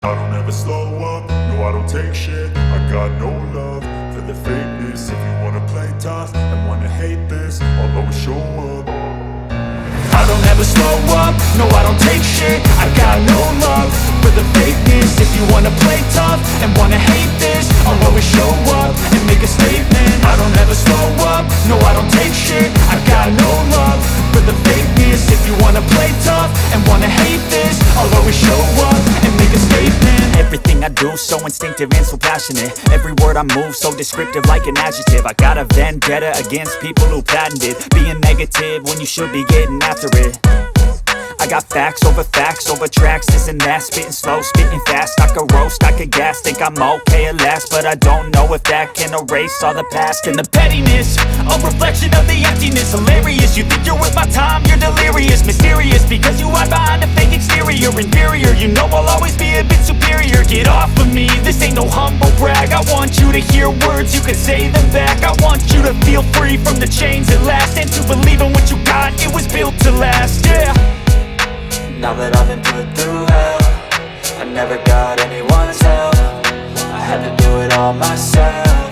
I don't ever slow up, no I don't take shit. I got no love for the fakeness. If you wanna play tough and wanna hate this, I'll always show up. I don't ever slow up, no I don't take shit. I got no love for the fakeness. If you wanna play tough and wanna hate this, I'll always show up and make a statement. I don't ever slow up, no I don't take shit. I got no love for the fakeness. If you wanna play tough and wanna hate this, I'll always show up and make a statement. Everything I do so instinctive and so passionate. Every word I move so descriptive like an adjective. I got a vendetta against people who patented being negative when you should be getting after it. I got facts over tracks, this and that. Spitting slow, spitting fast. I could roast, I could gas. Think I'm okay at last, but I don't know if that can erase all the past. And the pettiness, a reflection of the emptiness. Hilarious, you think you're worth my time, you're delirious. Mysterious, because you hide behind a fake exterior. Inferior, you know I'll always be a bit superior. Get off of me, this ain't no humble brag. I want you to hear words, you can say them back. I want you to feel free from the chains at last, and to believe in what you got, it was built to last, yeah. Now that I've been put through hell, I never got anyone's help. I had to do it all myself.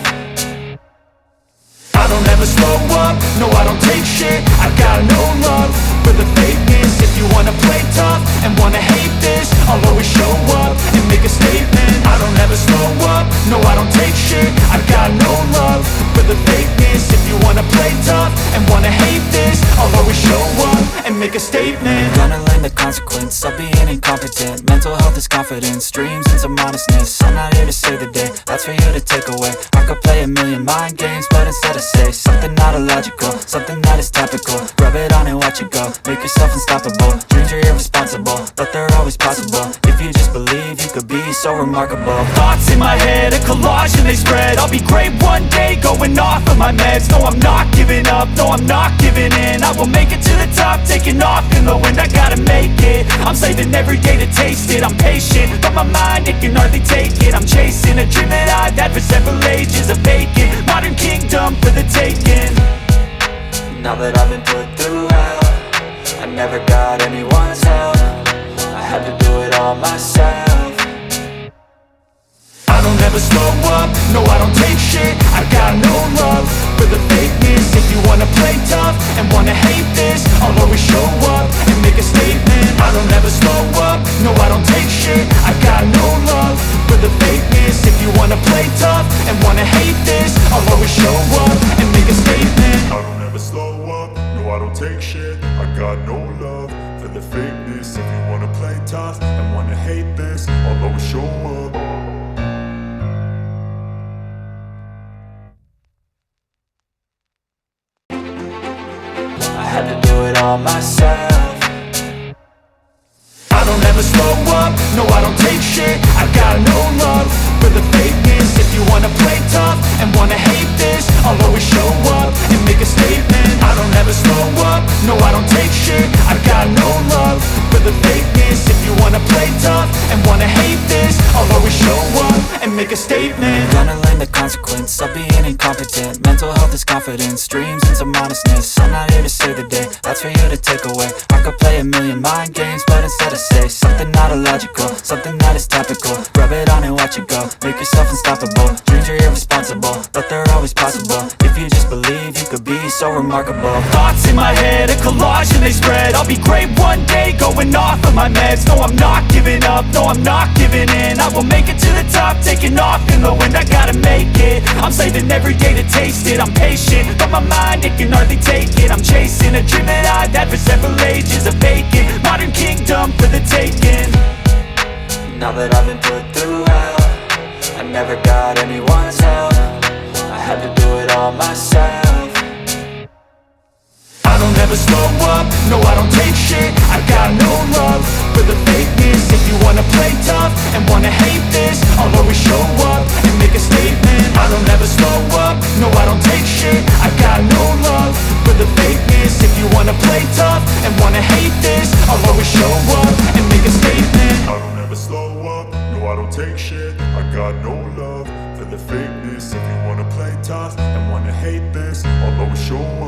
I don't ever slow up, no I don't take shit. I got no love for the fakeness. If you wanna play tough and wanna hate this, I'll always show up and make a statement. I don't ever slow up, no I don't take shit. I got no love for the fakeness. If you wanna play tough and wanna hate this, I'll always show up and make a statement. Gonna learn the consequence of being incompetent. Mental health is confidence, dreams and some honestness. I'm not here to save the day, that's for you to take away. I could play a million mind games, but instead I say something not illogical, something that is topical. Rub it on and watch it go, make yourself unstoppable. Dreams are irresponsible, but they're always possible. If you just believe, you could be so remarkable. Thoughts in my head, a collage and they spread. I'll be great one day, going off of my meds. No, I'm not giving up, no, I'm not giving in. I will make it to the top, taking off in the wind. I gotta make it, I'm saving every day to taste it. I'm patient, but my mind, it can hardly take it. I'm chasing a dream that I've had for several ages. A vacant, modern kingdom for the taking. Now that I've been put through hell, I never got anyone's help. I had to do it all myself. I don't ever slow up, no I don't take shit. I got no love for the fakeness. If you wanna play tough and wanna hate this, I'll always show up and make a statement. I don't ever slow up, no I don't take shit. I got no love for the fakeness. If you wanna play tough and wanna hate this, I'll always show up and make a statement. I don't ever slow up, no I don't take shit. I got no love for the fakeness. If you wanna play tough and wanna hate this, I'll always show up. I had to do it all myself. I don't ever slow up, no I don't take shit. I got no love for the fakeness. If you wanna play tough and wanna hate this, I'll always show up and make a statement. I don't ever slow up, no I don't take shit. I got no love for the fakeness. If you wanna play tough and wanna hate this, I'll always show up and make a statement. Gonna learn the consequence of being incompetent. Mental health is confidence, dreams and some honestness. I'm not here to save the day, that's for you to take away. I could play a million mind games, but instead I say something not illogical, something that is topical. Rub it on and watch it go, make yourself unstoppable. Dreams are irresponsible, but they're always possible. If you just believe, you could be so remarkable. Thoughts in my head, a collage and they spread. I'll be great one day, going off of my meds. No, I'm not giving up, no, I'm not giving in. I will make it to the top, taking off in the wind. I gotta make it, I'm saving every day to taste it. I'm patient, but my mind, it can hardly take it. I'm chasing a dream that I've had for several ages. A vacant, modern kingdom for the taking. Now that I've been put through hell, I never got anyone's help. I had to do it all myself. I don't ever slow up, no I don't take shit. I got no love for the fakeness. If you wanna play tough and wanna hate this, I'll always show up and make a statement. I don't ever slow up, no I don't take shit. I got no love for the fakeness. If you wanna play tough and wanna hate this, I'll always show up and make a statement. I don't ever slow up, no I don't take shit. I got no love for the fakeness. If you wanna play tough and wanna hate this, I'll always show up.